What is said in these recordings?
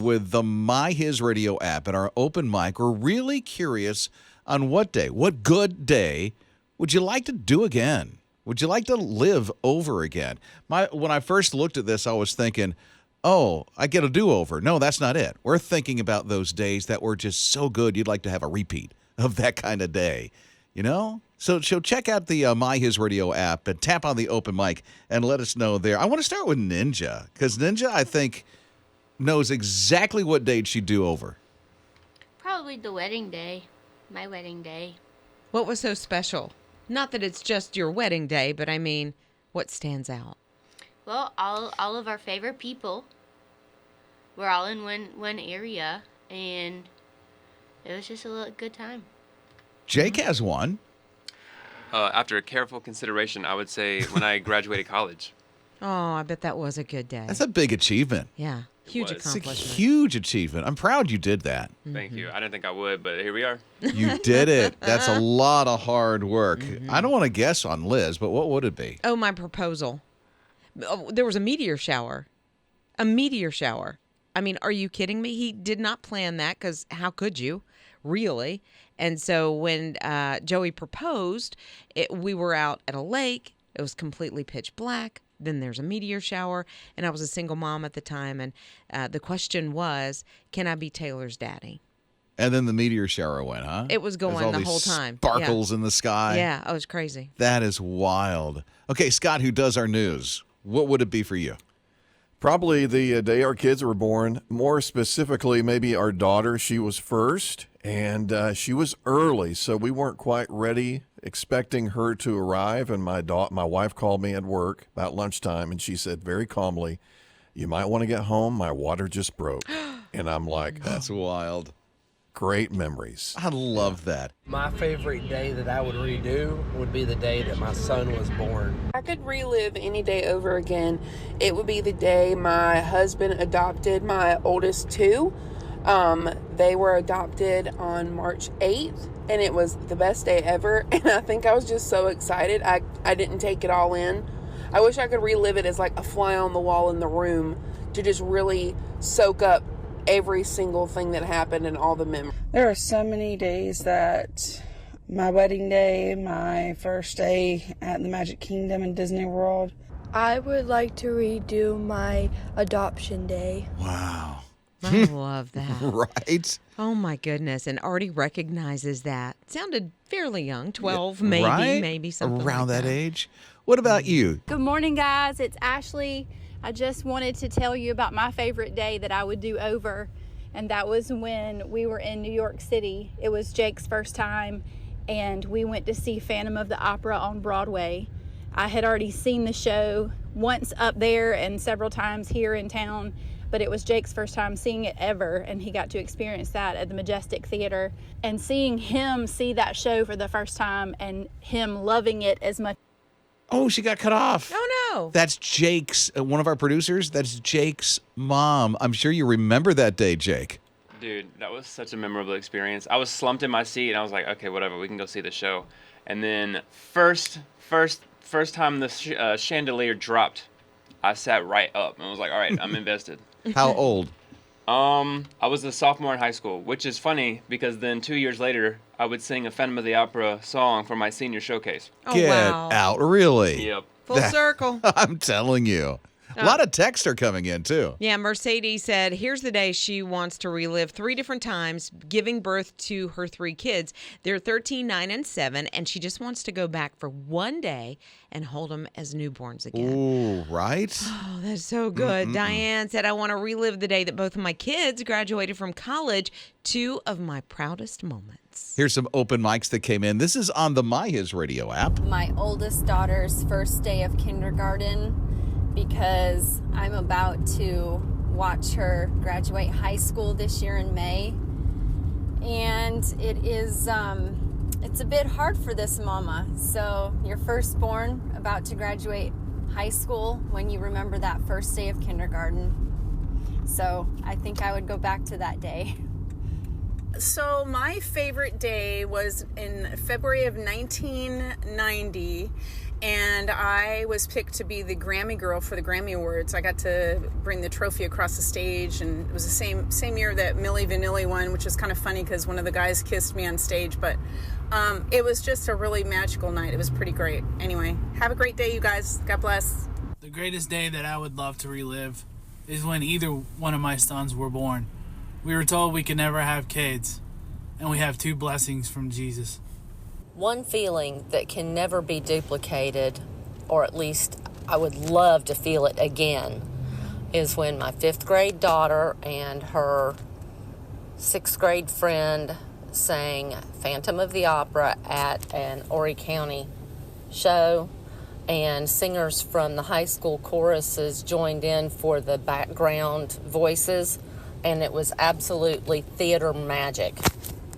With the My HISRadio app and our open mic, we're really curious on what good day would you like to do again? Would you like to live over again? When I first looked at this, I was thinking, oh, I get a do-over. No, that's not it. We're thinking about those days that were just so good you'd like to have a repeat of that kind of day, you know? So check out the My HISRadio app and tap on the open mic and let us know there. I want to start with Ninja, because Ninja, I think, knows exactly what date she'd do over. Probably the wedding day. My wedding day. What was so special? Not that it's just your wedding day, but I mean, what stands out? Well, all of our favorite people were all in one area, and it was just a good time. Jake has one. After careful consideration, I would say when I graduated college. Oh, I bet that was a good day. That's a big achievement. Yeah, huge was. accomplishment. It's a huge achievement. I'm proud you did that. Thank you. I didn't think I would, but here we are. You did it. That's a lot of hard work. I don't want to guess on Liz, but what would it be? Oh, my proposal. Oh, there was a meteor shower. A meteor shower. I mean, are you kidding me? He did not plan that, because how could you, really? And so when Joey proposed, we were out at a lake. It was completely pitch black. Then there's a meteor shower, and I was a single mom at the time, and the question was, can I be Taylor's daddy? And then the meteor shower went, huh? It was going There's all the these whole time. Sparkles in the sky. Yeah, it was crazy. That is wild. Okay, Scott, who does our news, what would it be for you? Probably the day our kids were born. More specifically, maybe our daughter. She was first, and she was early, so we weren't quite ready, expecting her to arrive. And my wife called me at work about lunchtime, and she said very calmly, "You might want to get home. My water just broke." And I'm like, That's wild. Great memories. I love that. My favorite day that I would redo would be the day that my son was born. I could relive any day over again. It would be the day my husband adopted my oldest two. They were adopted on March 8th, and it was the best day ever. And I think I was just so excited. I didn't take it all in. I wish I could relive it as like a fly on the wall in the room to just really soak up every single thing that happened and all the memories. There are so many days that my wedding day, my first day at the Magic Kingdom in Disney World. I would like to redo my adoption day. Wow. I love that. Right? Oh, my goodness. And Artie recognizes that. Sounded fairly young, 12, maybe, right? maybe something around like that age. What about you? Good morning, guys. It's Ashley. I just wanted to tell you about my favorite day that I would do over, and that was when we were in New York City. It was Jake's first time, and we went to see Phantom of the Opera on Broadway. I had already seen the show once up there and several times here in town, but it was Jake's first time seeing it ever, and he got to experience that at the Majestic Theater. And seeing him see that show for the first time and him loving it as much. Oh, she got cut off. Oh, no. That's Jake's, one of our producers. That's Jake's mom. I'm sure you remember that day, Jake. Dude, that was such a memorable experience. I was slumped in my seat, and I was like, okay, whatever, we can go see the show. And then first time the chandelier dropped, I sat right up and was like, all right, I'm invested. How old? I was a sophomore in high school, which is funny because then 2 years later, I would sing a Phantom of the Opera song for my senior showcase. Oh, Get wow. out. Really? Yep. Full circle. I'm telling you. A lot of texts are coming in, too. Yeah, Mercedes said, here's the day she wants to relive 3 different times, giving birth to her 3 kids. They're 13, 9, and 7, and she just wants to go back for one day and hold them as newborns again. Ooh, right? Oh, that's so good. Diane said, I want to relive the day that both of my kids graduated from college. 2 of my proudest moments. Here's some open mics that came in. This is on the My HISRadio app. My oldest daughter's first day of kindergarten, because I'm about to watch her graduate high school this year in May. And it is, it's a bit hard for this mama. So your firstborn about to graduate high school, when you remember that first day of kindergarten. So I think I would go back to that day. So my favorite day was in February of 1990, And I was picked to be the Grammy girl for the Grammy Awards. I got to bring the trophy across the stage, and it was the same year that Milli Vanilli won, which is kind of funny because one of the guys kissed me on stage. But it was just a really magical night. It was pretty great. Anyway, have a great day, you guys. God bless. The greatest day that I would love to relive is when either one of my sons were born. We were told we could never have kids, and we have 2 blessings from Jesus. One feeling that can never be duplicated, or at least I would love to feel it again, is when my 5th grade daughter and her 6th grade friend sang Phantom of the Opera at an Horry County show, and singers from the high school choruses joined in for the background voices, and it was absolutely theater magic.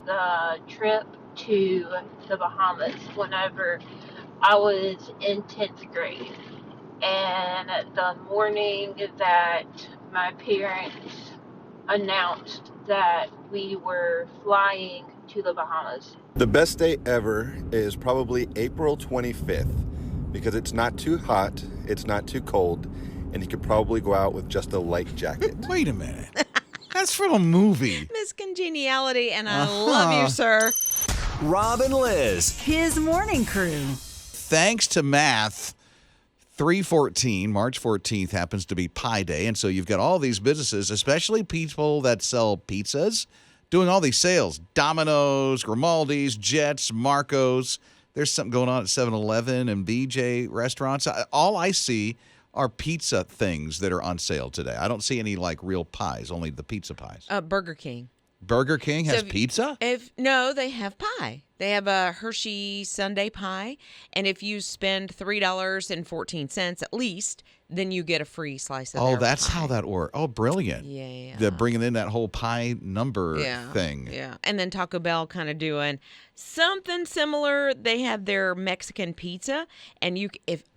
The trip to the Bahamas whenever I was in 10th grade, and the morning that my parents announced that we were flying to the Bahamas. The best day ever is probably April 25th because it's not too hot, it's not too cold, and you could probably go out with just a light jacket. Wait a minute. That's from a movie. Miss Congeniality, and I love you, sir. Rob and Lizz, his morning crew. Thanks to math, 3/14, March 14th, happens to be Pie Day. And so you've got all these businesses, especially people that sell pizzas, doing all these sales. Domino's, Grimaldi's, Jets, Marco's. There's something going on at 7-Eleven and BJ restaurants. All I see are pizza things that are on sale today. I don't see any like real pies, only the pizza pies. Burger King. Burger King has pizza? No, they have pie. They have a Hershey Sundae pie, and if you spend $3.14 at least, then you get a free slice of their that's pie. how that works. Oh, brilliant. Yeah. They're bringing in that whole pie number thing. Yeah. And then Taco Bell kind of doing something similar. They have their Mexican pizza, and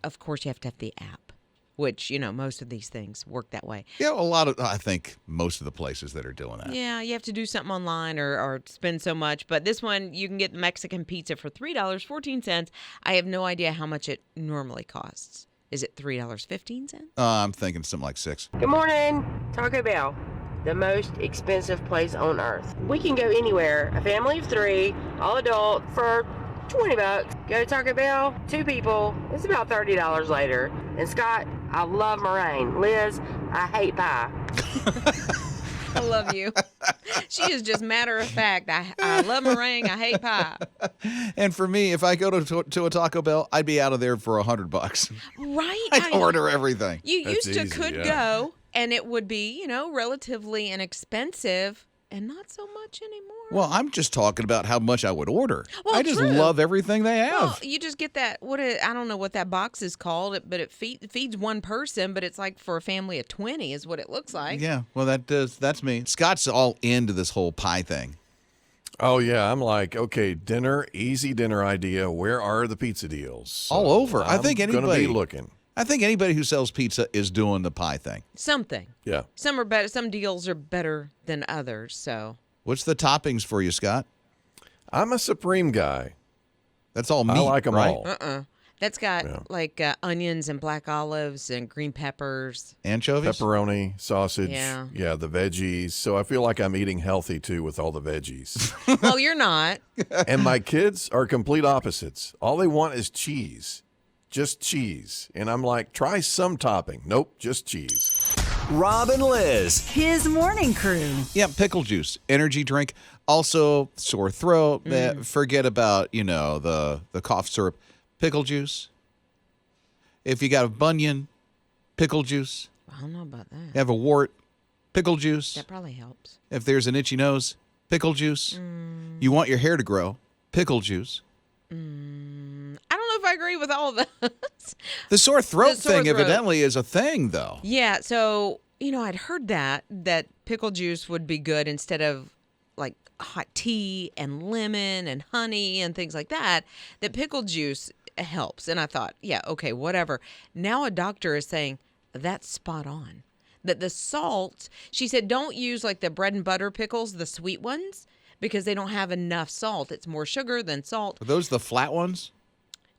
of course you have to have the app, which, most of these things work that way. Yeah, I think most of the places that are doing that. Yeah, you have to do something online or spend so much. But this one, you can get the Mexican pizza for $3.14. I have no idea how much it normally costs. Is it $3.15? I'm thinking something like $6. Good morning, Taco Bell, the most expensive place on earth. We can go anywhere, a family of 3, all adult, for $20. Go to Taco Bell, 2 people, it's about $30 later. And Scott, I love meringue. Liz, I hate pie. I love you. She is just matter of fact. I love meringue. I hate pie. And for me, if I go to a Taco Bell, I'd be out of there for $100. Right? I'd order everything. You could go, and it would be, relatively inexpensive. And not so much anymore. Well, I'm just talking about how much I would order. Well, I just true. love everything they have. Well, you just get that. I don't know what that box is called, but it feeds one person. But it's like for a family of 20 is what it looks like. Yeah, well, that's me. Scott's all into this whole pie thing. Oh, yeah. I'm like, okay, easy dinner idea. Where are the pizza deals? So all over. I think anybody going to be looking. I think anybody who sells pizza is doing the pie thing. Something. Yeah. Some are better. Some deals are better than others. So. What's the toppings for you, Scott? I'm a Supreme guy. That's all meat, I like them right? all. That's got onions and black olives and green peppers. Anchovies? Pepperoni, sausage. Yeah, the veggies. So I feel like I'm eating healthy, too, with all the veggies. Well, you're not. And my kids are complete opposites. All they want is cheese. Just cheese. And I'm like, try some topping. Nope, just cheese. Rob and Lizz, his morning crew. Yeah, pickle juice, energy drink. Also, sore throat. Forget about, the cough syrup. Pickle juice. If you got a bunion, pickle juice. I don't know about that. You have a wart, pickle juice. That probably helps. If there's an itchy nose, pickle juice. You want your hair to grow, pickle juice. I don't know if I agree with all of those. The sore throat thing evidently is a thing, though. Yeah, so, I'd heard that pickle juice would be good instead of like hot tea and lemon and honey and things like that pickle juice helps. And I thought, yeah, okay, whatever. Now a doctor is saying that's spot on. That the salt, she said, don't use like the bread and butter pickles, the sweet ones, because they don't have enough salt. It's more sugar than salt. Are those the flat ones?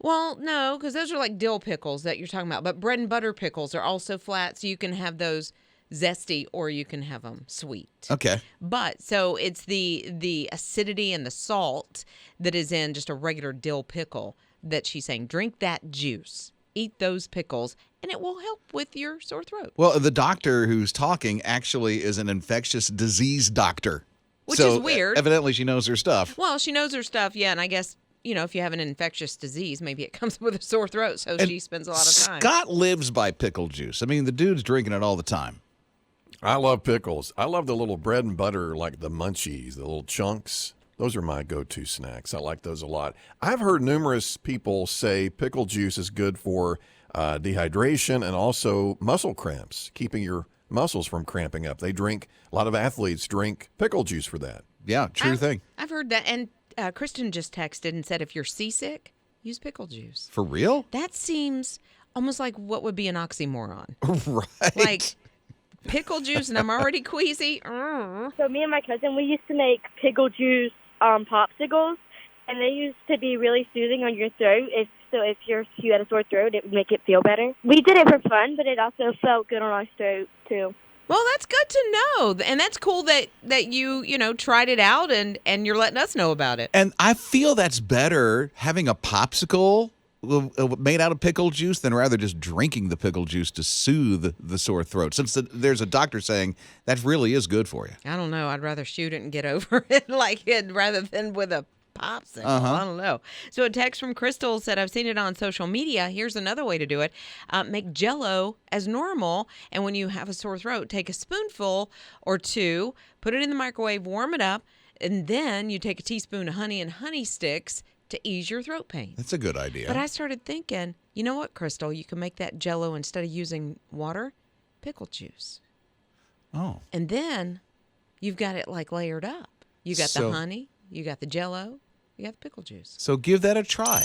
Well, no, because those are like dill pickles that you're talking about. But bread and butter pickles are also flat, so you can have those zesty or you can have them sweet. Okay. But so it's the acidity and the salt that is in just a regular dill pickle that she's saying, drink that juice, eat those pickles, and it will help with your sore throat. Well, the doctor who's talking actually is an infectious disease doctor. Which is weird. Evidently, she knows her stuff. Well, she knows her stuff, yeah, and I guess, if you have an infectious disease, maybe it comes with a sore throat, so she spends a lot of time. Scott lives by pickle juice. I mean, the dude's drinking it all the time. I love pickles. I love the little bread and butter, like the munchies, the little chunks. Those are my go-to snacks. I like those a lot. I've heard numerous people say pickle juice is good for dehydration and also muscle cramps, keeping your muscles from cramping up. A lot of athletes drink pickle juice for that. Yeah, true thing. I've heard that, and Kristen just texted and said if you're seasick, use pickle juice. For real? That seems almost like what would be an oxymoron. Right. Like pickle juice and I'm already queasy. So me and my cousin, we used to make pickle juice popsicles, and they used to be really soothing on your throat. If you had a sore throat, it would make it feel better. We did it for fun, but it also felt good on our throat too. Well, that's good to know, and that's cool that you tried it out and you're letting us know about it. And I feel that's better having a popsicle made out of pickle juice than rather just drinking the pickle juice to soothe the sore throat. Since there's a doctor saying that really is good for you. I don't know. I'd rather shoot it and get over it rather than with a popsicle. I don't know. So a text from Crystal said, I've seen it on social media. Here's another way to do it. Make Jell-O as normal, and when you have a sore throat, take a spoonful or two, put it in the microwave, warm it up, and then you take a teaspoon of honey and honey sticks to ease your throat pain. That's a good idea. But I started thinking, you know what, Crystal? You can make that Jell-O instead of using water, pickle juice. Oh. And then you've got it like layered up. You got the honey, you got the Jell-O, you got the pickle juice. So give that a try.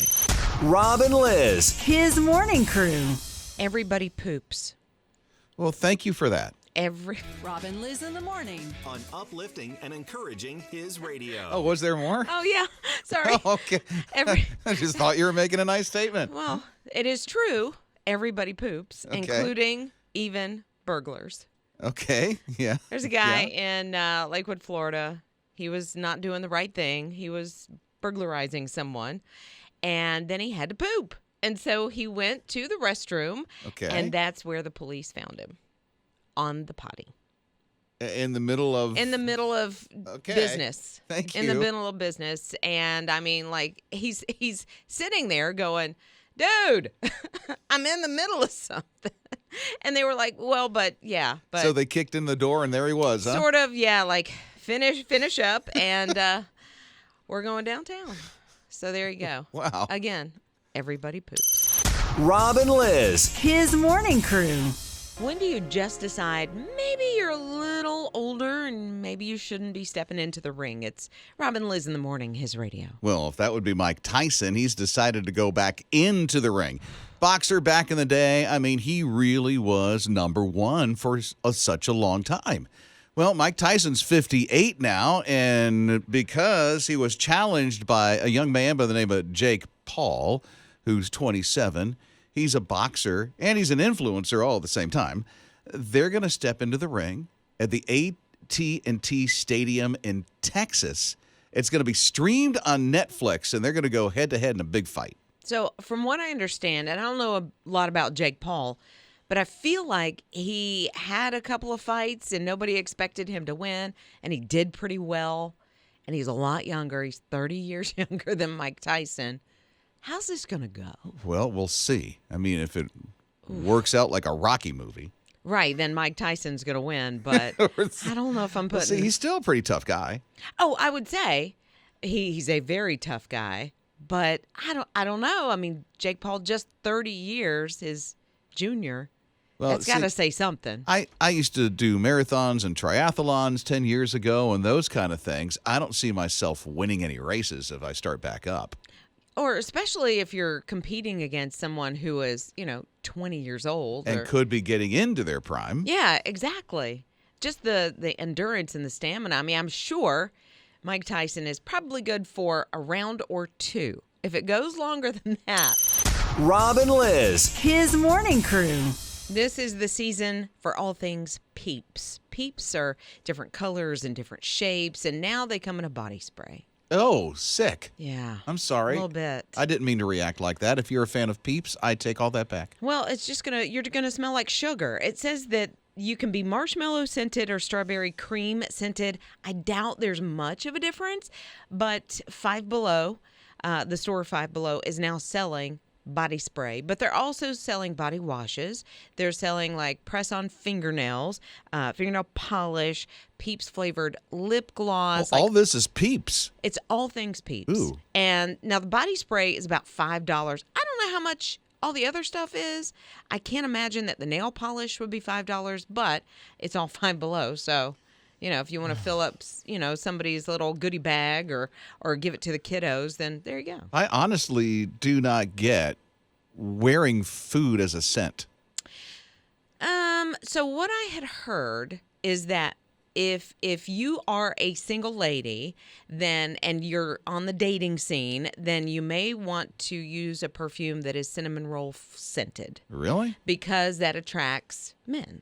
Rob and Lizz, his morning crew. Everybody poops. Well, thank you for that. Rob and Lizz in the morning on uplifting and encouraging his radio. Oh, was there more? Oh, yeah. Sorry. Oh, okay. I just thought you were making a nice statement. Well, it is true. Everybody poops, Okay. including even burglars. Okay. Yeah. There's a guy in Lakewood, Florida. He was not doing the right thing. He was burglarizing someone, and then he had to poop. And so he went to the restroom, and that's where the police found him. On the potty. In the middle of business. Thank you. In the middle of business. And I mean, like, he's sitting there going, dude, I'm in the middle of something. And they were like, well, but. So they kicked in the door and there he was, huh? Sort of, yeah, like finish up and we're going downtown. So there you go. Wow. Again, everybody poops. Rob and Lizz, his morning crew. When do you just decide maybe you're a little older and maybe you shouldn't be stepping into the ring? It's Rob and Lizz in the morning, his radio. Well, if that would be Mike Tyson, he's decided to go back into the ring. Boxer back in the day, I mean, he really was number one for such a long time. Well, Mike Tyson's 58 now, and because he was challenged by a young man by the name of Jake Paul, who's 27, he's a boxer, and he's an influencer all at the same time. They're going to step into the ring at the AT&T Stadium in Texas. It's going to be streamed on Netflix, and they're going to go head-to-head in a big fight. So from what I understand, and I don't know a lot about Jake Paul, but I feel like he had a couple of fights, and nobody expected him to win, and he did pretty well, and he's a lot younger. He's 30 years younger than Mike Tyson. How's this going to go? Well, we'll see. I mean, if it works out like a Rocky movie. Right, then Mike Tyson's going to win, but I don't know if I'm putting... See, he's still a pretty tough guy. Oh, I would say he's a very tough guy, but I don't know. I mean, Jake Paul, just 30 years, his junior. Well, that's got to say something. I used to do marathons and triathlons 10 years ago and those kind of things. I don't see myself winning any races if I start back up. Or especially if you're competing against someone who is, 20 years old. And could be getting into their prime. Yeah, exactly. Just the endurance and the stamina. I mean, I'm sure Mike Tyson is probably good for a round or two. If it goes longer than that, Rob and Lizz. His morning crew. This is the season for all things Peeps. Peeps are different colors and different shapes, and now they come in a body spray. Oh, sick. Yeah. I'm sorry. A little bit. I didn't mean to react like that. If you're a fan of Peeps, I take all that back. Well, it's just you're gonna smell like sugar. It says that you can be marshmallow scented or strawberry cream scented. I doubt there's much of a difference, but Five Below, the store Five Below, is now selling body spray, but they're also selling body washes. They're selling like press-on fingernails, fingernail polish, Peeps flavored lip gloss. All this is Peeps. It's all things Peeps. Ooh. And now the body spray is about $5. I don't know how much all the other stuff is. I can't imagine that the nail polish would be $5, but it's all Five Below. So, if you want to fill up, somebody's little goodie bag or give it to the kiddos, then there you go. I honestly do not get wearing food as a scent. So what I had heard is that if you are a single lady, and you're on the dating scene, then you may want to use a perfume that is cinnamon roll scented. Really? Because that attracts men.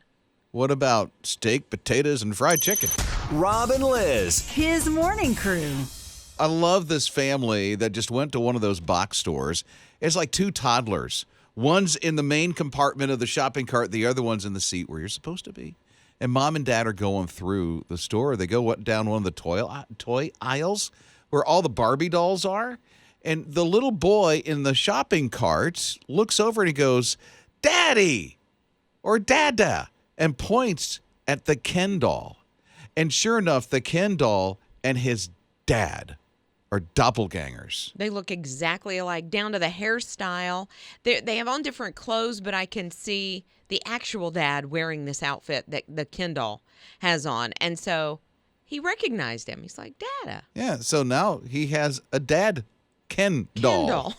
What about steak, potatoes, and fried chicken? Rob and Lizz. His morning crew. I love this family that just went to one of those box stores. It's like two toddlers. One's in the main compartment of the shopping cart. The other one's in the seat where you're supposed to be. And mom and dad are going through the store. They go down one of the toy aisles where all the Barbie dolls are. And the little boy in the shopping cart looks over and he goes, "Daddy," or "Dada," and points at the Ken doll. And sure enough, the Ken doll and his dad are doppelgangers. They look exactly alike, down to the hairstyle. They have on different clothes, but I can see the actual dad wearing this outfit that the Ken doll has on. And so he recognized him. He's like, "Dada." Yeah, so now he has a dad Ken doll.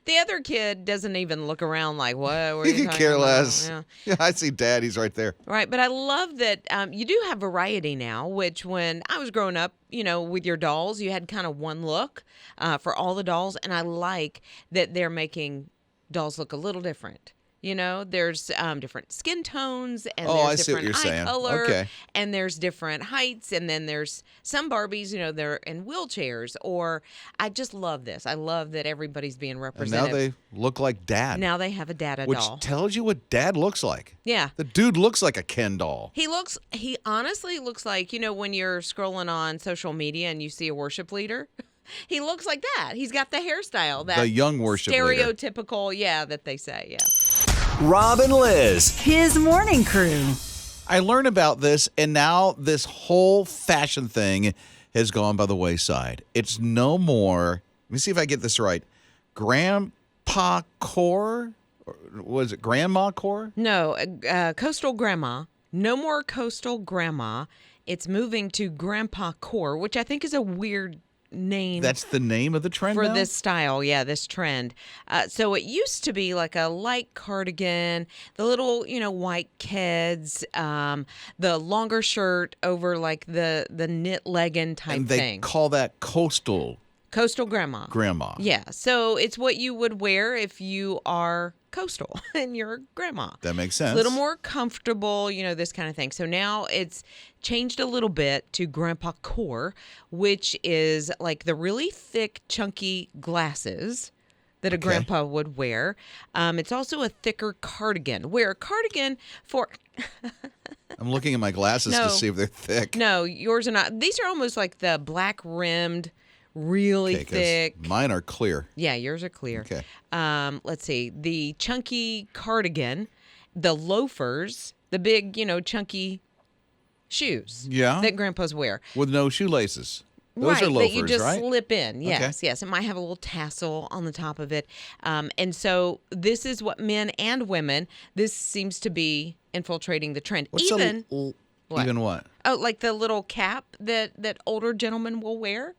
The other kid doesn't even look around like, what are He you could talking care about? less. Yeah. Yeah, I see dad. He's right there. Right, but I love that you do have variety now, which when I was growing up, with your dolls, you had kind of one look for all the dolls, and I like that they're making dolls look a little different. There's different skin tones, and I there's see what different you're eye saying. color, Okay. and there's different heights, and then there's some Barbies, they're in wheelchairs, or I just love this. I love that everybody's being And represented. now they look like dad. Now they have a dada which doll. tells you what dad looks like. Yeah. The dude looks like a Ken doll. He honestly looks like, when you're scrolling on social media and you see a worship leader, he looks like that. He's got the hairstyle, that The young worship leader. stereotypical, that they say, yeah. Rob and Lizz. His morning crew. I learned about this, and now this whole fashion thing has gone by the wayside. It's no more, let me see if I get this right, grandpa core? Or was it grandma core? No, coastal grandma. No more coastal grandma. It's moving to grandpa core, which I think is a weird name. That's the name of the trend for now? this style, this trend. So it used to be like a light cardigan, the little, white kids, the longer shirt over like the knit legging type And they thing. call that coastal grandma. grandma. Yeah, so it's what you would wear if you are coastal and you're grandma. That makes sense. A little more comfortable, this kind of thing. So now it's changed a little bit to grandpa core, which is like the really thick, chunky glasses that a grandpa would wear. It's also a thicker cardigan. Wear a cardigan for... I'm looking at my glasses to see if they're thick. No, yours are not. These are almost like the black rimmed, really 'Cause thick. Mine are clear. Yeah, yours are clear. Okay. Let's see. The chunky cardigan, the loafers, the big, chunky shoes. Yeah. That grandpas wear. With no shoelaces. Those right, are loafers, that you just right? slip in. Yes, Okay. yes. It might have a little tassel on the top of it. And so this is what men and women, this seems to be infiltrating the trend. What's Even what? Even what? Oh, like the little cap that older gentlemen will wear.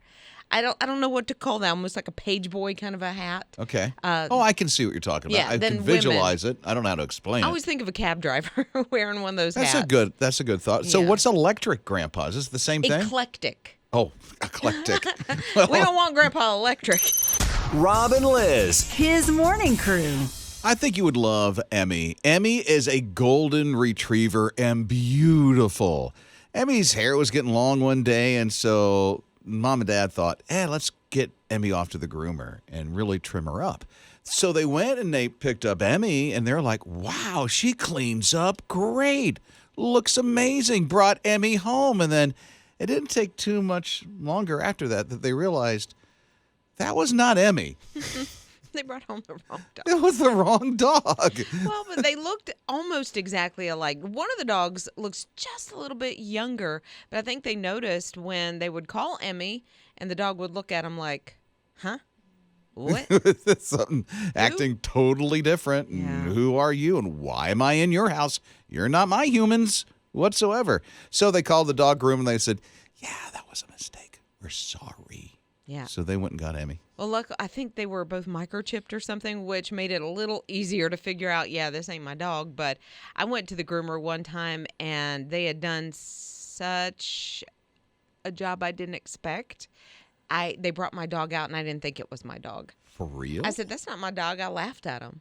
I don't know what to call that. Almost like a page boy kind of a hat. Okay. I can see what you're talking about. yeah, I then can visualize it. I don't know how to explain I it. always think of a cab driver wearing one of those That's hats. a good thought. So Yeah. what's electric grandpas? Is it the same thing? Eclectic. Oh, eclectic. We don't want Grandpa electric. Rob and Lizz. His morning crew. I think you would love Emmy. Emmy is a golden retriever and beautiful. Emmy's hair was getting long one day, and so Mom and Dad thought, let's get Emmy off to the groomer and really trim her up. So they went and they picked up Emmy, and they're like, wow, she cleans up great. Looks amazing. Brought Emmy home, and then it didn't take too much longer after that they realized that was not Emmy. They brought home the wrong dog. It was the wrong dog. Well, but they looked almost exactly alike. One of the dogs looks just a little bit younger, but I think they noticed when they would call Emmy and the dog would look at him like, huh? What? Something acting totally different. Yeah. Who are you and why am I in your house? You're not my humans whatsoever. So they called the dog groom and they said, yeah, that was a mistake. We're sorry. Yeah. So they went and got Emmy. Well, look, I think they were both microchipped or something, which made it a little easier to figure out, this ain't my dog. But I went to the groomer one time, and they had done such a job I didn't expect. They brought my dog out, and I didn't think it was my dog. For real? I said, that's not my dog. I laughed at him.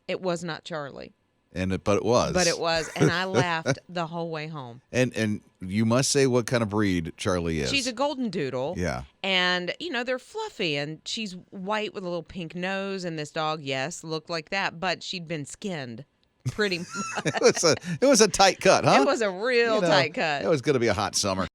It was not Charlie. But it was. But it was, and I laughed the whole way home. And you must say what kind of breed Charlie is. She's a golden doodle. Yeah. And, they're fluffy, and she's white with a little pink nose, and this dog, yes, looked like that, but she'd been skinned pretty much. It was a tight cut, huh? It was a real tight cut. It was going to be a hot summer.